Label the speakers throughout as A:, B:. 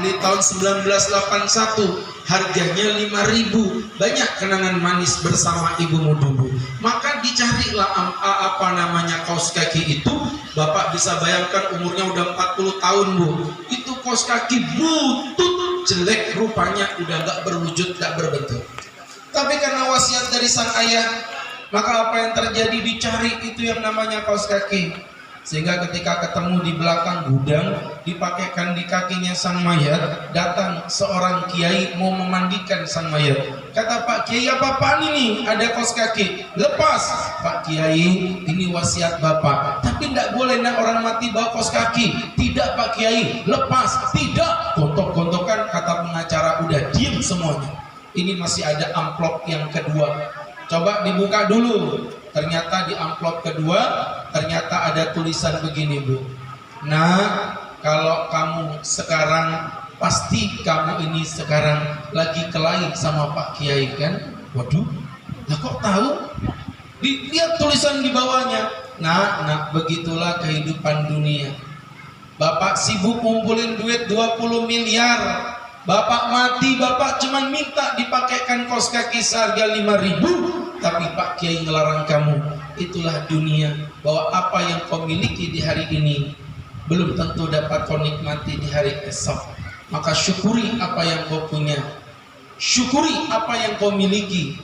A: di tahun 1981 harganya 5.000. Banyak kenangan manis bersama ibumu dulu. Maka dicarilah kaos kaki itu. Bapak bisa bayangkan umurnya udah 40 tahun Bu. Itu kaos kaki butut, jelek rupanya, udah gak berwujud, gak berbentuk. Tapi karena wasiat dari sang ayah, maka apa yang terjadi, dicari itu yang namanya kaos kaki. Sehingga ketika ketemu di belakang gudang, dipakaikan di kakinya sang mayat, datang seorang kiai mau memandikan sang mayat. Kata Pak Kiai, apa-apaan ini? Ada kaos kaki. Lepas. Pak Kiai, ini wasiat Bapak. Tapi tidak boleh nak orang mati bawa kaos kaki. Tidak Pak Kiai, lepas. Tidak. Gontok-gontokan, kata pengacara, udah diam semuanya. Ini masih ada amplop yang kedua. Coba dibuka dulu. Ternyata di amplop kedua, ternyata ada tulisan begini Bu. Nah, kalau kamu sekarang, pasti kamu ini sekarang lagi kelahi sama Pak Kiai kan? Waduh, lah kok tahu? Lihat tulisan di bawahnya. Nah, begitulah kehidupan dunia. Bapak sibuk ngumpulin duit 20 miliar. Bapak mati, Bapak cuma minta dipakaikan kaos kaki seharga 5.000. Tapi Pak Kiai ngelarang kamu. Itulah dunia, bahwa apa yang kau miliki di hari ini belum tentu dapat kau nikmati di hari esok. Maka syukuri apa yang kau punya, syukuri apa yang kau miliki,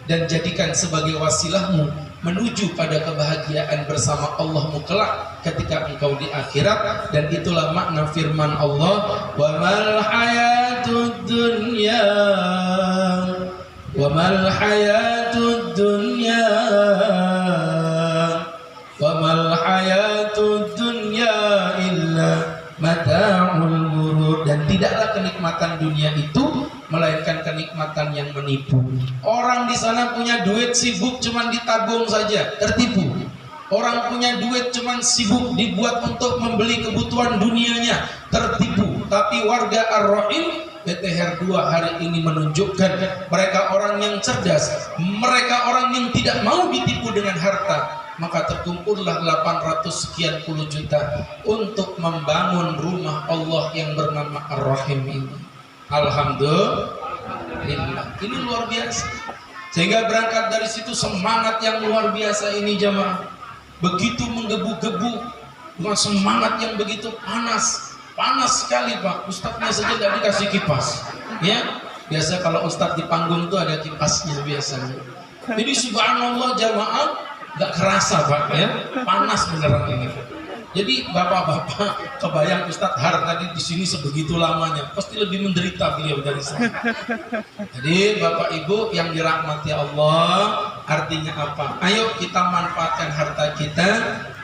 A: dan jadikan sebagai wasilahmu menuju pada kebahagiaan bersama Allahmu kelak ketika engkau di akhirat. Dan itulah makna firman Allah, wa mal hayatud dunya, wa mal hayatud dunya, wa mal hayatud dunya illa mata'ul ghurur. Dan tidaklah kenikmatan dunia itu melainkan kenikmatan yang menipu. Orang di sana punya duit, sibuk cuman ditabung saja, tertipu. Orang punya duit cuman sibuk dibuat untuk membeli kebutuhan dunianya, tertipu. Tapi warga Ar-Rahim BTR 2 hari ini menunjukkan mereka orang yang cerdas, mereka orang yang tidak mau ditipu dengan harta. Maka terkumpullah 800 sekian puluh juta untuk membangun rumah Allah yang bernama Ar-Rahim ini. Alhamdulillah, ini luar biasa. Sehingga berangkat dari situ semangat yang luar biasa ini jamaah. Begitu menggebu-gebu, bukan semangat yang begitu panas. Panas sekali Pak, ustadznya saja tidak dikasih kipas. Ya, biasa kalau ustadz di panggung itu ada kipasnya biasanya. Jadi subhanallah jamaah, nggak kerasa Pak ya, panas beneran ini. Jadi bapak-bapak kebayang Ustadz Har tadi di sini sebegitu lamanya, pasti lebih menderita beliau dari saya. Jadi Bapak Ibu yang dirahmati Allah, artinya apa? Ayo kita manfaatkan harta kita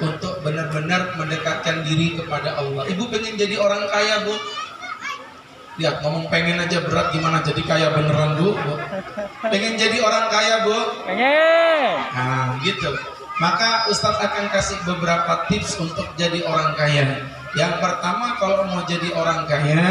A: untuk benar-benar mendekatkan diri kepada Allah. Ibu pengen jadi orang kaya Bu? Lihat ngomong pengen aja berat, gimana jadi kaya beneran Bu? Pengen jadi orang kaya Bu? Pengen. Nah gitu. Maka Ustadz akan kasih beberapa tips untuk jadi orang kaya. Yang pertama, kalau mau jadi orang kaya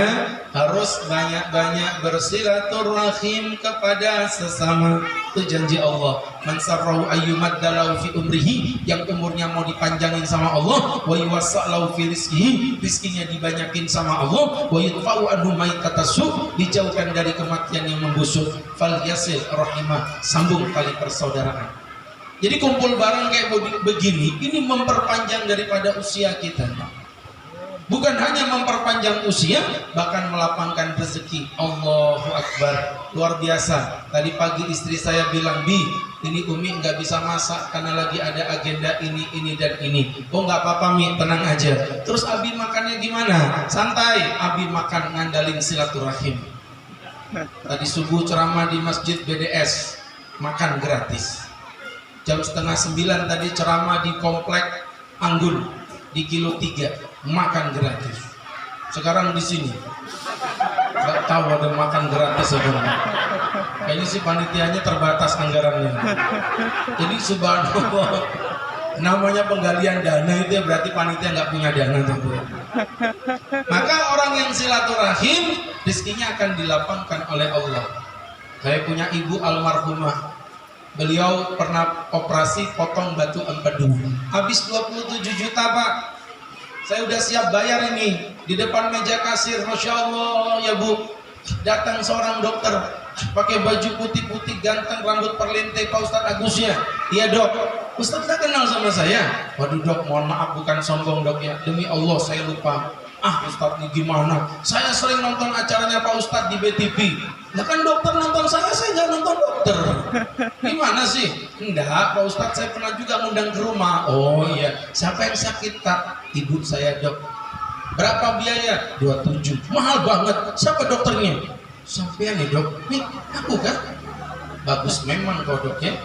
A: harus banyak-banyak bersilaturahim kepada sesama. Itu janji Allah. Man sarrahu ayyumaddalahu fi umrihi, yang umurnya mau dipanjangin sama Allah, wa yuwassa'lahu fi rizqihi, rizkinya dibanyakin sama Allah, wa yudfa'u anhu maitatasu, dijauhkan dari kematian yang membusuk. Fal yasil rahimah, sambung tali persaudaraan. Jadi kumpul bareng kayak begini, ini memperpanjang daripada usia kita. Bukan hanya memperpanjang usia, bahkan melapangkan rezeki. Allahu Akbar, luar biasa. Tadi pagi istri saya bilang, Bi, ini Umi nggak bisa masak karena lagi ada agenda ini dan ini. Oh nggak apa-apa Mi, tenang aja. Terus Abi makannya gimana? Santai, Abi makan ngandalin silaturahim. Tadi subuh ceramah di masjid BDS, makan gratis. Jam 8:30 tadi ceramah di komplek Anggun di Kilo 3, makan gratis. Sekarang di sini nggak tahu ada makan gratis sebenarnya. Kayaknya sih panitianya terbatas anggarannya. Jadi subhanallah, namanya penggalian dana itu ya berarti panitia nggak punya dana tuh. Maka orang yang silaturahim rezekinya akan dilapangkan oleh Allah. Saya punya ibu almarhumah. Beliau pernah operasi potong batu empedu, habis 27 juta Pak. saya udah siap bayar ini. Di depan meja kasir, Masya Allah ya Bu, datang seorang dokter pakai baju putih-putih ganteng, rambut perlintai, Pak Ustadz Agus ya? Iya dok. Ustadz tak kenal sama saya. Waduh dok, mohon maaf bukan sombong dok ya, demi Allah saya lupa. Ustadz ini gimana, saya sering nonton acaranya Pak Ustadz di BTV. Nah kan dokter nonton saya nggak nonton dokter. Gimana sih? Enggak Pak Ustadz, saya pernah juga ngundang ke rumah. Oh iya, siapa yang sakit tak? Ibu saya dok. Berapa biaya? 27. Mahal banget. Siapa dokternya? Sampean nih dok. Nih aku kan. Bagus memang kodoknya.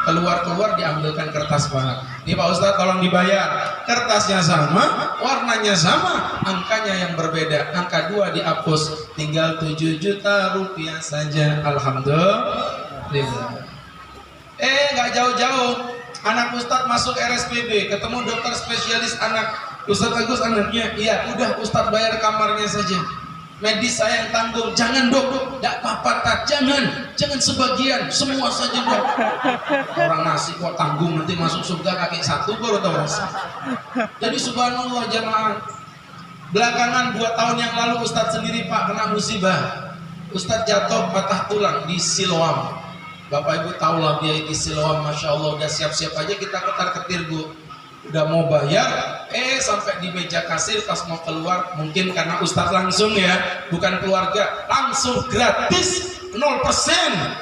A: Keluar diambilkan kertas banget. Nih Pak Ustadz tolong dibayar. Kertasnya sama, warnanya sama, angkanya yang berbeda. Angka 2 dihapus, tinggal 7 juta rupiah saja. Alhamdulillah. Nggak jauh-jauh, anak Ustadz masuk RSPB, ketemu dokter spesialis anak. Ustadz Agus anaknya, iya udah Ustadz bayar kamarnya saja. Medis saya yang tanggung. Jangan dok, tidak apa-apa, jangan sebagian, semua saja dok. Orang nasi kok tanggung, nanti masuk surga kaki satu baru tahu rasa. Jadi subhanallah jamaah, belakangan 2 tahun yang lalu Ustadz sendiri Pak kena musibah. Ustadz jatuh patah tulang di Siloam. Bapak Ibu tahu lah dia di Siloam, Masya Allah udah siap-siap aja kita ketar-ketir Bu. Udah mau bayar, sampai di meja kasir pas mau keluar, mungkin karena Ustadz langsung ya, bukan keluarga, langsung gratis 0%.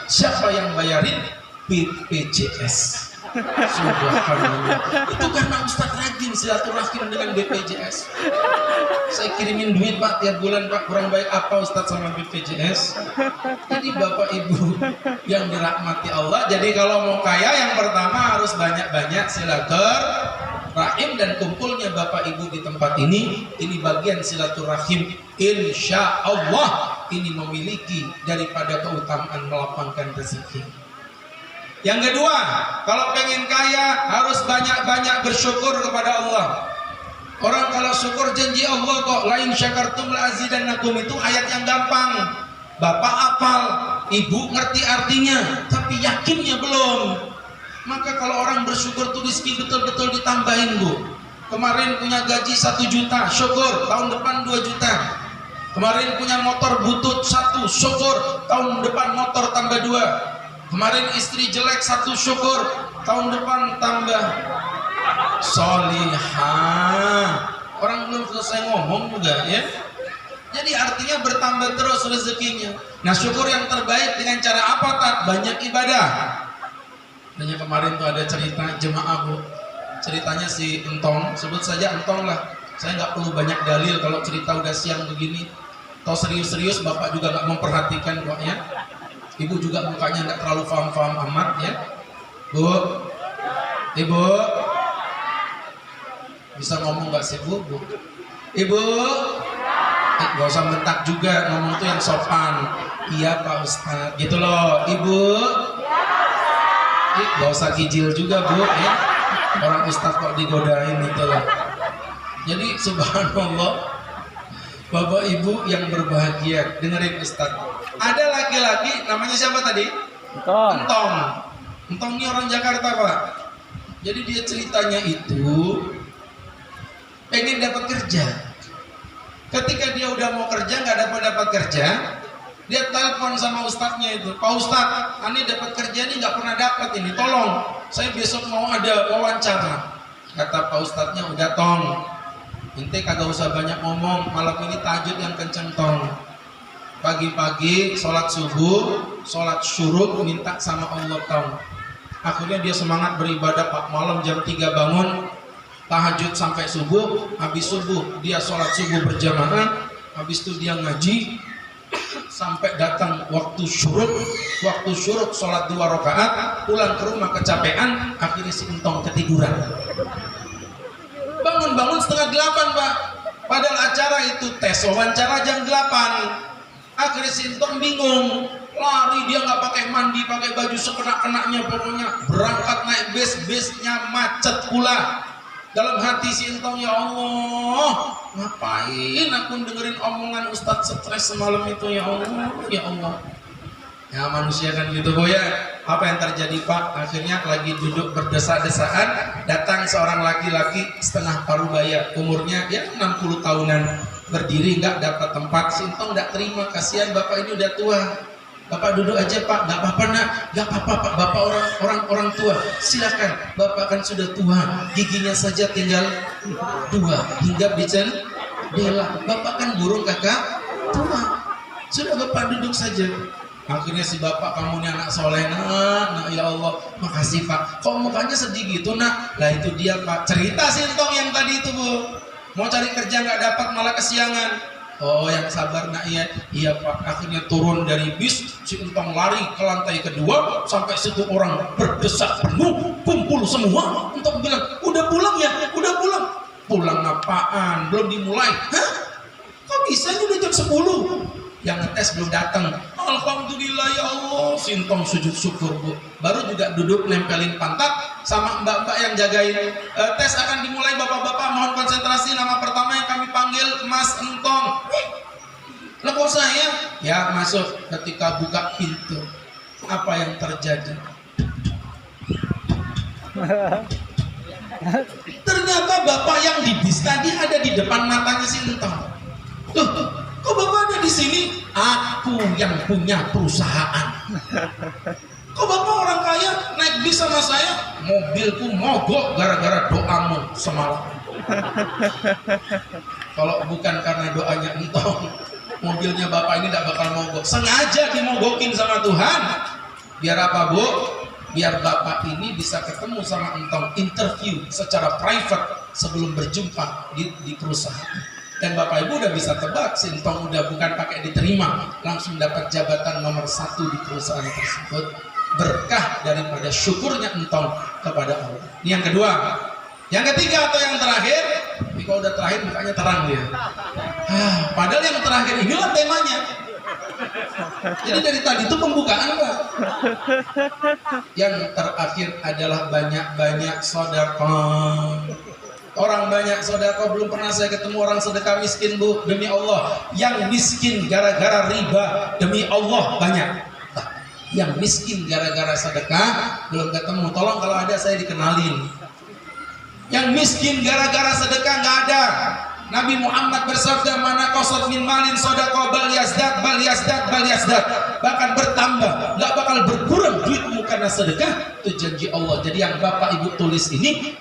A: Siapa yang bayarin? BPJS. Subhanallah. Itu karena Ustadz rajin silaturahim dengan BPJS. Saya kirimin duit Pak tiap bulan Pak, kurang baik apa Ustadz sama BPJS. Jadi Bapak Ibu yang dirahmati Allah, jadi kalau mau kaya yang pertama harus banyak-banyak silaturahim, dan kumpulnya Bapak Ibu di tempat ini bagian silaturahim. Insya Allah ini memiliki daripada keutamaan melapangkan rezeki. Yang kedua, kalau pengen kaya harus banyak-banyak bersyukur kepada Allah. Orang kalau syukur janji Allah kok, lain syakartum la azidannakum, itu ayat yang gampang. Bapak hafal, ibu ngerti artinya, tapi yakinnya belum. Maka kalau orang bersyukur tuh rezeki betul-betul ditambahin Bu. Kemarin punya gaji 1 juta, syukur, tahun depan 2 juta. Kemarin punya motor butut 1, syukur, tahun depan motor tambah 2. Kemarin istri jelek 1, syukur, tahun depan tambah solihah. Orang belum selesai ngomong juga ya. Jadi artinya bertambah terus rezekinya. Nah syukur yang terbaik dengan cara apa tak? Banyak ibadah. Hanya kemarin tuh ada cerita jemaah Bu. Ceritanya si Entong, sebut saja Entong lah. Saya nggak perlu banyak dalil kalau cerita udah siang begini. Atau serius-serius Bapak juga nggak memperhatikan kok ya. Ibu juga mukanya nggak terlalu paham-paham amat ya. Bu, Ibu bisa ngomong nggak sih Bu? Ibu, nggak usah bentak juga, ngomong tuh yang sopan. Iya Pak Ustadz, gitu loh. Ibu, nggak usah kijil juga Bu ya. Orang Ustadz kok digodain gitu loh. Jadi subhanallah, Bapak Ibu yang berbahagia, dengerin Ustadz. Ada laki-laki namanya siapa tadi? Entong. Entong ini orang Jakarta Pak. Jadi dia ceritanya itu pengen dapat kerja. Ketika dia udah mau kerja nggak dapat kerja, dia telepon sama ustadznya itu. Pak Ustadz, ani dapat kerja ini nggak pernah dapat ini. Tolong, saya besok mau ada wawancara. Kata Pak Ustadznya, udah Tong. Ente kagak usah banyak ngomong, malam ini tahajud yang kenceng Tong. Pagi-pagi sholat subuh, sholat syuruk, minta sama Allah Tong. Akhirnya dia semangat beribadah Pak. Malam jam 3 bangun, tahajud sampai subuh. Habis subuh dia sholat subuh berjamaah. Habis itu dia ngaji sampai datang waktu syuruk. Waktu syuruk sholat 2 rakaat, pulang ke rumah kecapean. Akhirnya si Entong ketiduran. Bangun-bangun setengah 8 Pak. Padahal acara itu tes wawancara jam 8. Akhirnya si Entong bingung, lari dia nggak pakai mandi, pakai baju sekenak-kenaknya, pokoknya berangkat naik besnya macet pula. Dalam hati si Entong, ya Allah, ngapain aku dengerin omongan Ustadz stres semalam itu, ya Allah, ya Allah. Ya manusia kan gitu Bu ya. Apa yang terjadi Pak? Akhirnya lagi duduk berdesa-desaan, datang seorang laki-laki setengah parubaya, umurnya ya 60 tahunan, berdiri nggak dapat tempat. Sintong nggak terima, kasihan bapak ini udah tua. Bapak duduk aja Pak, nggak apa-apa nak, nggak apa-apa Pak, bapak orang tua, silakan. Bapak kan sudah tua, giginya saja tinggal 2, hinggap di jendela. Bapak kan burung kakak tua, sudah bapak duduk saja. Akhirnya si bapak, kamu ini anak soleh nak, ya Allah, makasih Pak. Kok mukanya sedih gitu nak? Lah itu dia Pak, cerita Sintong yang tadi itu Bu, mau cari kerja nggak dapat malah kesiangan. Oh yang sabar nak ya, iya Pak. Akhirnya turun dari bis, si Entong lari ke lantai kedua, sampai situ orang berdesak penuh, kumpul semua. Entong bilang, udah pulang ya, udah pulang. Pulang apaan? Belum dimulai. Hah? Kok bisa ini udah jam 10? Yang ngetes belum datang. Alhamdulillah ya Allah. Sintong sujud syukur Bu. Baru juga duduk nempelin pantat sama mbak-mbak yang jagain. Tes akan dimulai bapak-bapak, mohon konsentrasi. Nama pertama yang kami panggil Mas Entong. Lah kok saya? Ya masuk. Ketika buka pintu, apa yang terjadi? Ternyata bapak yang di bis tadi ada di depan matanya si Entong. Loh, kok bapak ada di sini? Aku yang punya perusahaan. Kok bapak orang kaya naik bis sama saya? Mobilku mogok gara-gara doamu semalam. Kalau bukan karena doanya Entong, mobilnya bapak ini tidak bakal mogok. Sengaja dimogokin sama Tuhan. Biar apa Bu? Biar bapak ini bisa ketemu sama Entong, interview secara private sebelum berjumpa di perusahaan. Dan bapak ibu udah bisa tebak, Sintong udah bukan pakai diterima, langsung dapat jabatan nomor 1 di perusahaan tersebut. Berkah daripada syukurnya Entong kepada Allah. Ini yang kedua. Yang ketiga atau yang terakhir? Tapi kalau udah terakhir mukanya terang dia. Padahal yang terakhir inilah temanya. Jadi dari tadi itu pembukaan Pak. Yang terakhir adalah banyak-banyak sedekah. Orang banyak sedekah, belum pernah saya ketemu orang sedekah miskin Bu, demi Allah. Yang miskin gara-gara riba, demi Allah banyak. Nah, yang miskin gara-gara sedekah belum ketemu. Tolong kalau ada saya dikenalin. Yang miskin gara-gara sedekah nggak ada. Nabi Muhammad bersabda, mana qasad min malin sadaqah bal yazdad bal yazdad bal yazdad, bahkan bertambah, nggak bakal berkurang duitmu karena sedekah. Itu janji Allah. Jadi yang Bapak Ibu tulis ini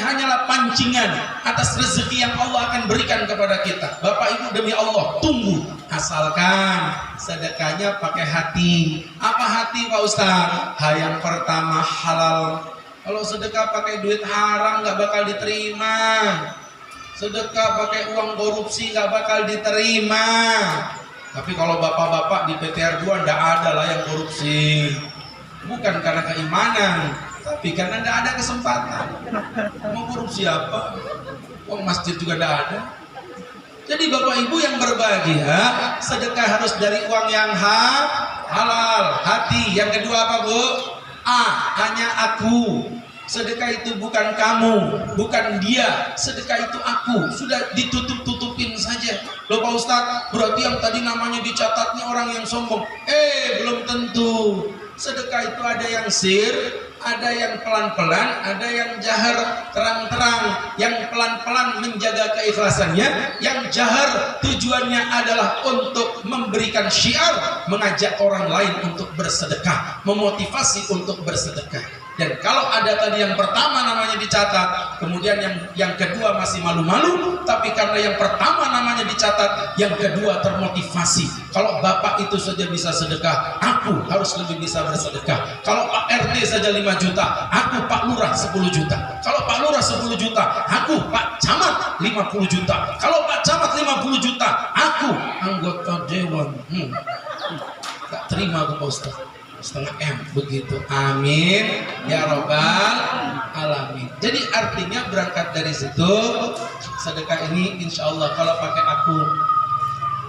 A: hanyalah pancingan atas rezeki yang Allah akan berikan kepada kita. Bapak Ibu demi Allah tunggu, asalkan sedekahnya pakai hati. Apa hati Pak Ustaz? Yang pertama halal. Kalau sedekah pakai duit haram nggak bakal diterima. Sedekah pakai uang korupsi nggak bakal diterima. Tapi kalau bapak-bapak di PTR 2 ndak ada lah yang korupsi. Bukan karena keimanan, tapi karena ndak ada kesempatan. Mau korupsi apa? Uang masjid juga ndak ada. Jadi bapak ibu yang berbahagia, sedekah harus dari uang yang halal, hati. Yang kedua apa Bu? Hanya aku. Sedekah itu bukan kamu, bukan dia. Sedekah itu aku. Sudah ditutup-tutupin saja. Loh Pak Ustadz, berarti yang tadi namanya dicatatnya orang yang sombong. Belum tentu. Sedekah itu ada yang sir, ada yang pelan-pelan, ada yang jahar terang-terang. Yang pelan-pelan menjaga keikhlasannya, yang jahar tujuannya adalah untuk memberikan syiar, mengajak orang lain untuk bersedekah, memotivasi untuk bersedekah. Dan kalau ada tadi yang pertama namanya dicatat, kemudian yang kedua masih malu-malu, tapi karena yang pertama namanya dicatat, yang kedua termotivasi. Kalau bapak itu saja bisa sedekah, aku harus lebih bisa bersedekah. Kalau Pak RT saja 5 juta, aku Pak Lurah 10 juta. Kalau Pak Lurah 10 juta, aku Pak Camat 50 juta. Kalau Pak Camat 50 juta, aku anggota dewan. Tak terima aku Pak Ustaz. Setengah M begitu. Amin ya robbal alamin. Jadi artinya berangkat dari situ, sedekah ini insya Allah kalau pakai aku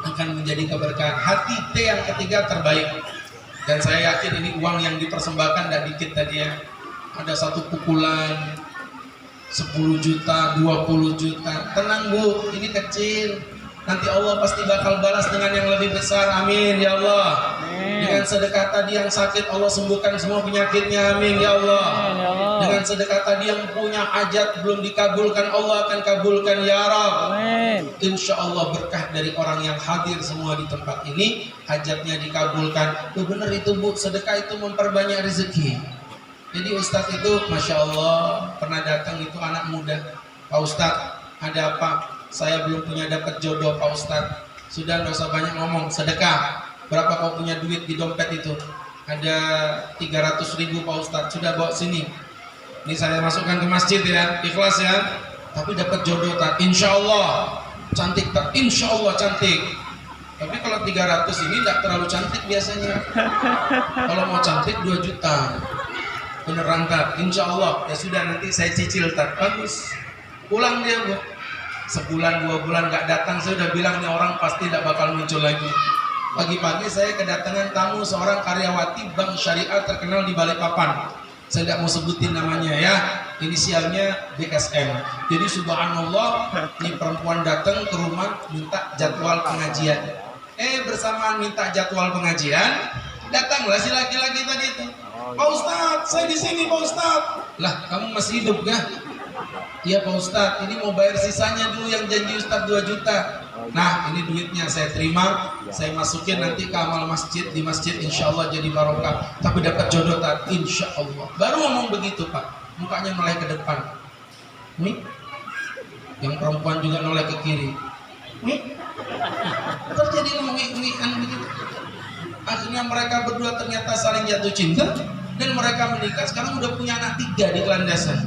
A: akan menjadi keberkahan. Hati T yang ketiga terbaik. Dan saya yakin ini uang yang dipersembahkan tidak dikit tadi ya. Ada satu pukulan 10 juta, 20 juta. Tenang Bu, ini kecil. Nanti Allah pasti bakal balas dengan yang lebih besar. Amin ya Allah. Dengan sedekah tadi yang sakit Allah sembuhkan semua penyakitnya, amin ya Allah. Dengan sedekah tadi yang punya hajat belum dikabulkan Allah akan kabulkan ya Rabb. Insya Allah berkah dari orang yang hadir semua di tempat ini hajatnya dikabulkan. Benar itu Bu, sedekah itu memperbanyak rezeki. Jadi Ustadz itu Masya Allah pernah datang itu anak muda, Pak Ustadz ada apa? Saya belum punya dapat jodoh Pak Ustadz. Sudah nggak usah banyak ngomong, sedekah. Berapa kau punya duit di dompet itu? Ada 300.000 Pak Ustadz. Sudah bawa sini. Ini saya masukkan ke masjid ya, ikhlas ya. Tapi dapat jodoh tak? Insya Allah cantik tak? Insya Allah cantik. Tapi kalau 300 ini tidak terlalu cantik biasanya. Kalau mau cantik 2 juta. Beneran tak? Insya Allah. Ya sudah nanti saya cicil tak? Bagus. Pulang dia Bu. Sebulan 2 bulan nggak datang, saya udah bilang nih orang pasti tidak bakal muncul lagi. Pagi-pagi saya kedatangan tamu seorang karyawati bank syariah terkenal di Balikpapan. Saya tidak mau sebutin namanya ya, inisialnya BSM. Jadi subhanallah, ini perempuan datang ke rumah minta jadwal pengajian. Bersamaan minta jadwal pengajian, datanglah si laki-laki tadi itu. Pak Ustadz, saya di sini Pak Ustadz. Lah, kamu masih hidup ya? Iya Pak Ustadz, ini mau bayar sisanya dulu yang janji Ustadz 2 juta. Nah ini duitnya saya terima, saya masukin nanti ke amal masjid, di masjid insya Allah jadi barokah. Tapi dapat jodoh tak? Insya Allah. Baru ngomong begitu Pak, mukanya noleh ke depan. Nih, yang perempuan juga noleh ke kiri. Nih, terjadi ngomong-ngomongan begitu. Akhirnya mereka berdua ternyata saling jatuh cinta dan mereka menikah. Sekarang udah punya anak 3 di Kelandasan.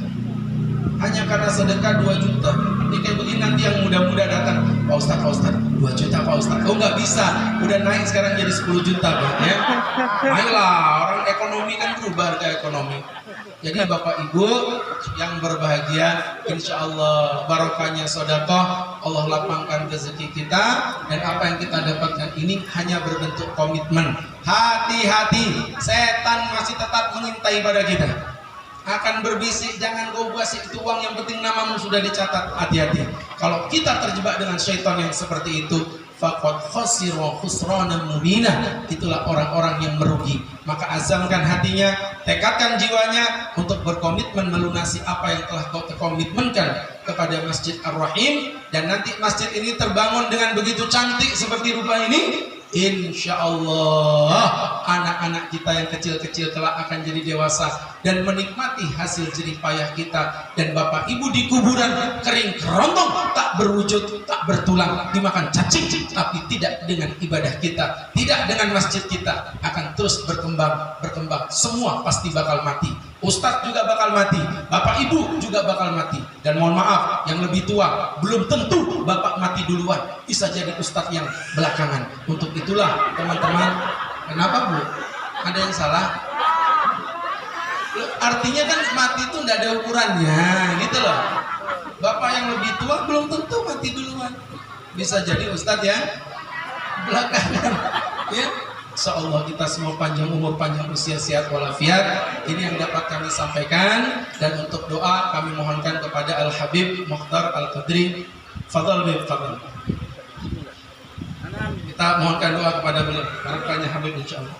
A: Hanya karena sedekah 2 juta. Ini kayak begini nanti yang muda-muda datang, Pak Ustadz 2 juta Pak Ustadz. Oh nggak bisa, udah naik sekarang jadi 10 juta Pak ya. Ayolah, orang ekonomi kan berubah harga ekonomi. Jadi Bapak Ibu yang berbahagia, insya Allah barokahnya sedekah, Allah lapangkan rezeki kita, dan apa yang kita dapatkan ini hanya berbentuk komitmen. Hati-hati, setan masih tetap mengintai pada kita. Akan berbisik, jangan kau buasik itu uang, yang penting namamu sudah dicatat. Hati-hati, kalau kita terjebak dengan syaitan yang seperti itu, faqad khasira khusranan mubina, itulah orang-orang yang merugi. Maka azamkan hatinya, tekadkan jiwanya untuk berkomitmen melunasi apa yang telah kau komitmenkan kepada Masjid Ar-Rahim. Dan nanti masjid ini terbangun dengan begitu cantik seperti rupa ini, insya Allah anak-anak kita yang kecil-kecil kelak akan jadi dewasa dan menikmati hasil jerih payah kita. Dan Bapak Ibu di kuburan kering kerontong, tak berwujud, tak bertulang, dimakan cacing, tapi tidak dengan ibadah kita, tidak dengan masjid kita, akan terus berkembang. Semua pasti bakal mati. Ustadz juga bakal mati, Bapak Ibu juga bakal mati. Dan mohon maaf, yang lebih tua belum tentu Bapak mati duluan, bisa jadi Ustadz yang belakangan. Untuk itulah teman-teman, kenapa Bu? Ada yang salah? Artinya kan mati itu tidak ada ukurannya, gitu loh. Bapak yang lebih tua belum tentu mati duluan, bisa jadi Ustadz yang belakangan. Ya, insyaallah kita semua panjang umur, panjang usia, sehat walafiat. Ini yang dapat kami sampaikan. Dan untuk doa kami mohonkan kepada Al Habib Mukhtar Al Qadri. Fadhal Bib, fadhal. Kita mohonkan doa kepada beliau. Harapannya Habib insyaallah.